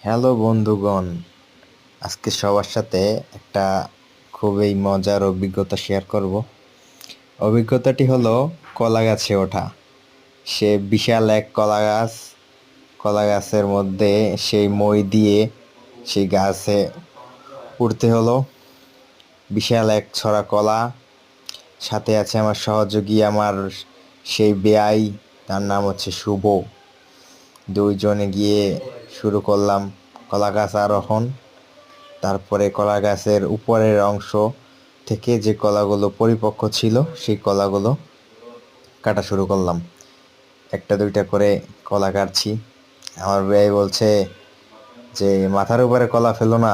Hello বন্ধুগণ, আজকে সবার সাথে একটা খুবই মজার অভিজ্ঞতা শেয়ার করব। অভিজ্ঞতাটি হলো কলা গাছে ওঠা। সে বিশাল এক কলা গাছ, কলা গাছের মধ্যে সেই মই দিয়ে সেই গাছে উঠতে হলো। বিশাল এক ছড়া কলা, সাথে আছে আমার সহযোগী, আমার সেই বেয়াই, তার নাম হচ্ছে শুভ। দুইজনে গিয়ে শুরু করলাম কলা গাছ আরোহণ। তারপরে কলা গাছের উপরের অংশ থেকে যে কলাগুলো পরিপক্ক ছিল সেই কলাগুলো কাটা শুরু করলাম। একটা দুইটা করে কলা কাটছি। আমার ভাই বলছে যে মাথার উপরে কলা ফেলো না।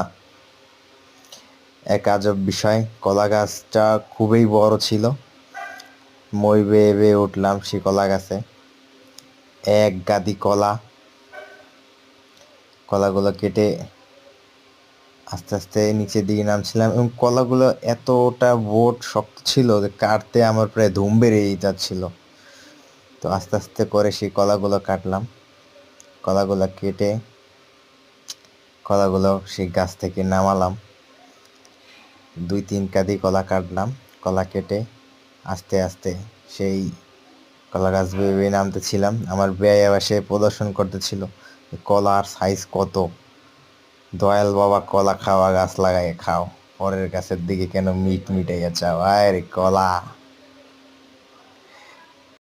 এক আজব বিষয়, কলা গাছটা খুবই বড় ছিল। মই বেয়ে বেয়ে উঠলাম সেই কলা গাছে। এক গাদি কলা, কলাগুলো কেটে আস্তে আস্তে নিচের দিকে নামছিলাম এবং কলাগুলো এতটা শক্ত ছিল যে কাটতে আমার প্রায় ধুম বেরিয়ে যাচ্ছিল। তো আস্তে আস্তে করে সেই কলাগুলো কাটলাম। কলাগুলো কেটে কলাগুলো সেই গাছ থেকে নামালাম। দুই তিন কাঁদি কলা কাটলাম। কলা কেটে আস্তে আস্তে সেই কলা গাছ বেয়ে বেয়ে নামতেছিলাম। আমার বেয়াই আবার সে প্রদর্শন করতেছিল কলার সাইজ কত। দয়াল বাবা কলা খাওয়া গাছ লাগাই খাও, পরের গাছের দিকে কেন মিট মিটাইয়া চাও, আয় রে কলা।